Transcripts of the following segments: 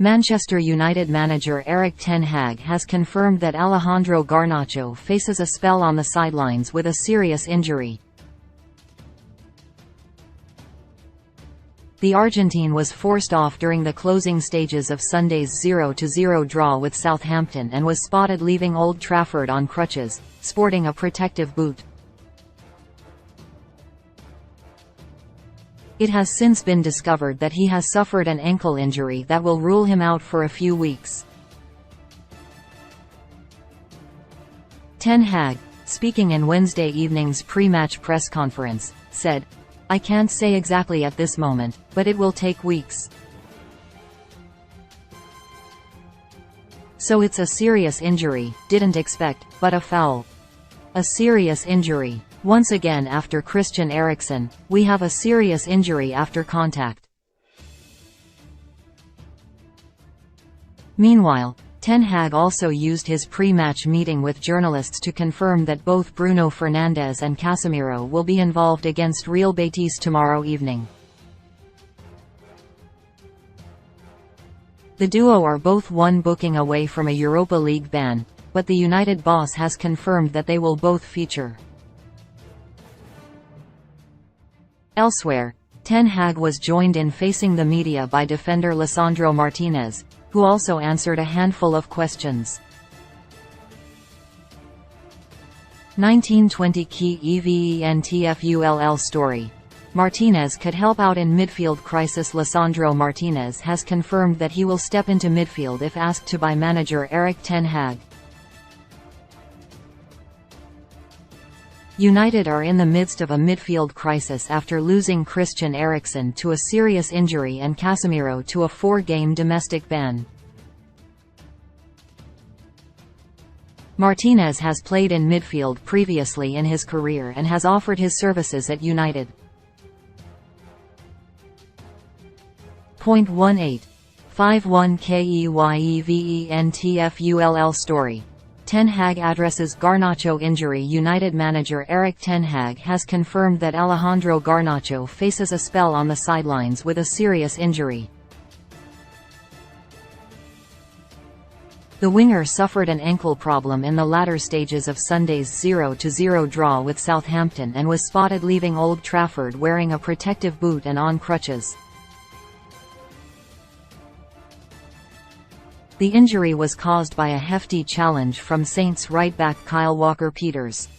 Manchester United manager Erik ten Hag has confirmed that Alejandro Garnacho faces a spell on the sidelines with a serious injury. The Argentine was forced off during the closing stages of Sunday's 0-0 draw with Southampton and was spotted leaving Old Trafford on crutches, sporting a protective boot. It has since been discovered that he has suffered an ankle injury that will rule him out for a few weeks. Ten Hag, speaking in Wednesday evening's pre-match press conference, said, "I can't say exactly at this moment, but it will take weeks. So it's a serious injury, didn't expect, but a foul. A serious injury. Once again after Christian Eriksen, we have a serious injury after contact." Meanwhile, Ten Hag also used his pre-match meeting with journalists to confirm that both Bruno Fernandes and Casemiro will be involved against Real Betis tomorrow evening. The duo are both one booking away from a Europa League ban, but the United boss has confirmed that they will both feature. Elsewhere, Ten Hag was joined in facing the media by defender Lisandro Martinez, who also answered a handful of questions. 1920 key eventfull story. Martinez could help out in midfield crisis. Lisandro Martinez has confirmed that he will step into midfield if asked to by manager Erik ten Hag. United are in the midst of a midfield crisis after losing Christian Eriksen to a serious injury and Casemiro to a 4-game domestic ban. Martinez has played in midfield previously in his career and has offered his services at United. 1851 KEYEVENTFULL story. Ten Hag addresses Garnacho injury. United manager Erik ten Hag has confirmed that Alejandro Garnacho faces a spell on the sidelines with a serious injury. The winger suffered an ankle problem in the latter stages of Sunday's 0-0 draw with Southampton and was spotted leaving Old Trafford wearing a protective boot and on crutches. The injury was caused by a hefty challenge from Saints right-back Kyle Walker-Peters.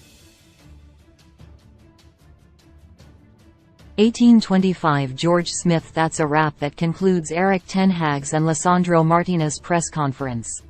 1825 George Smith. That's a wrap. That concludes Erik ten Hag's and Lisandro Martinez press conference.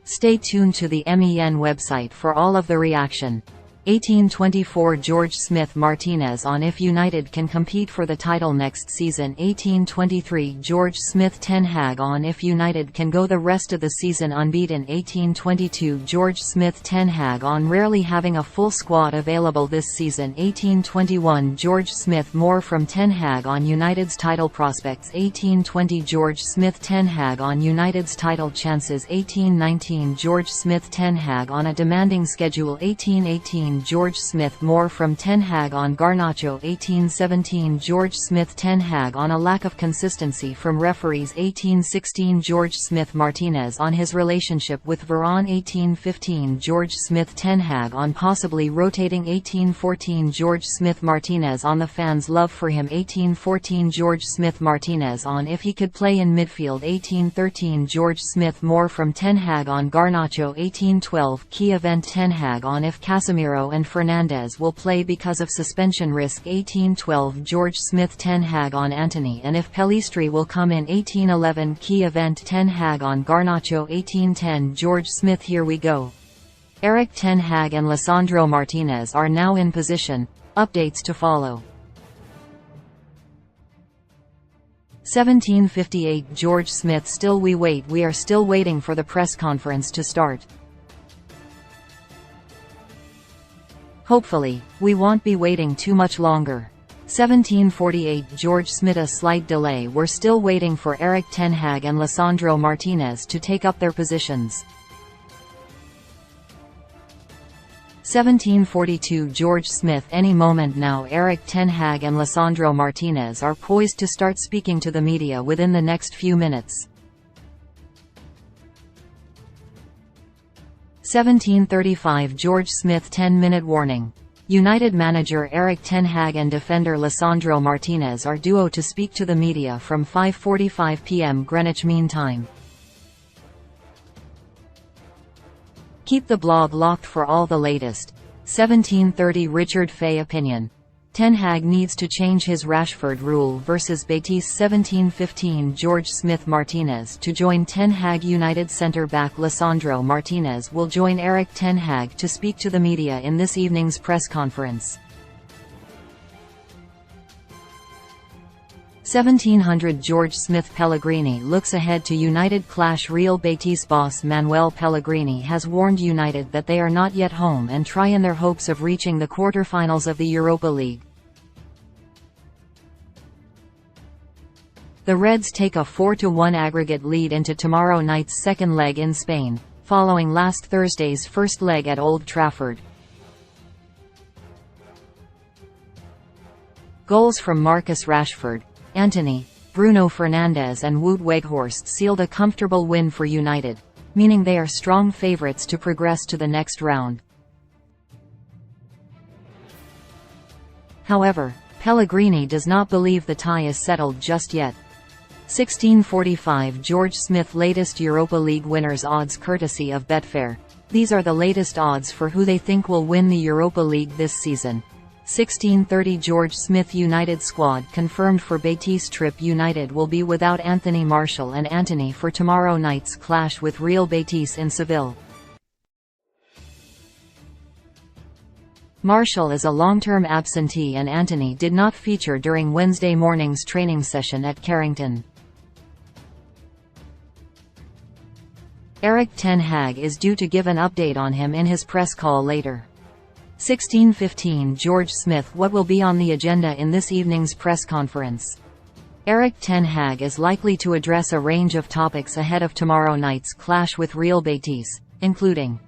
Stay tuned to the MEN website for all of the reaction. 1824 George Smith Martinez on if United can compete for the title next season. 1823 George Smith Ten Hag on if United can go the rest of the season unbeaten. 1822 George Smith Ten Hag on rarely having a full squad available this season. 1821 George Smith more from Ten Hag on United's title prospects. 1820 George Smith Ten Hag on United's title chances. 1819 George Smith Ten Hag on a demanding schedule. 1818 George Smith more from Ten Hag on Garnacho. 1817 George Smith Ten Hag on a lack of consistency from referees. 1816 George Smith Martinez on his relationship with Varane. 1815 George Smith Ten Hag on possibly rotating. 1814 George Smith Martinez on the fans' love for him. 1814 George Smith Martinez on if he could play in midfield. 1813 George Smith more from Ten Hag on Garnacho. 1812 key event Ten Hag on if Casemiro and Fernandes will play because of suspension risk. 1812 George Smith Ten Hag on Antony and if Pellistri will come in. 1811 key event Ten Hag on Garnacho. 1810 George Smith. Here we go. Erik ten Hag and Lisandro Martinez are now in position. Updates to follow. 1758 George Smith. Still we wait. We are still waiting for the press conference to start. Hopefully, we won't be waiting too much longer. 1748 George Smith. A slight delay. We're still waiting for Erik ten Hag and Lisandro Martinez to take up their positions. 1742 George Smith. Any moment now, Erik ten Hag and Lisandro Martinez are poised to start speaking to the media within the next few minutes. 1735 George Smith. 10-minute warning. United manager Erik ten Hag and defender Lisandro Martinez are due to speak to the media from 5:45 p.m. Greenwich Mean Time. Keep the blog locked for all the latest. 1730 Richard Fay opinion. Ten Hag needs to change his Rashford rule versus Betis. 1715 George Smith. Martinez to join Ten Hag. United centre-back Lisandro Martinez will join Erik ten Hag to speak to the media in this evening's press conference. 1700 George Smith. Pellegrini looks ahead to United clash. Real Betis boss Manuel Pellegrini has warned United that they are not yet home and try in their hopes of reaching the quarter-finals of the Europa League. The Reds take a 4-1 aggregate lead into tomorrow night's second leg in Spain, following last Thursday's first leg at Old Trafford. Goals from Marcus Rashford, Antony, Bruno Fernandes and Wout Weghorst sealed a comfortable win for United, meaning they are strong favourites to progress to the next round. However, Pellegrini does not believe the tie is settled just yet. 1645 George Smith. Latest Europa League winners odds courtesy of Betfair. These are the latest odds for who they think will win the Europa League this season. 1630 George Smith. United squad confirmed for Betis trip. United will be without Anthony Martial and Antony for tomorrow night's clash with Real Betis in Seville. Martial is a long-term absentee and Antony did not feature during Wednesday morning's training session at Carrington. Erik ten Hag is due to give an update on him in his press call later. 1615 George Smith. What will be on the agenda in this evening's press conference? Erik ten Hag is likely to address a range of topics ahead of tomorrow night's clash with Real Betis, including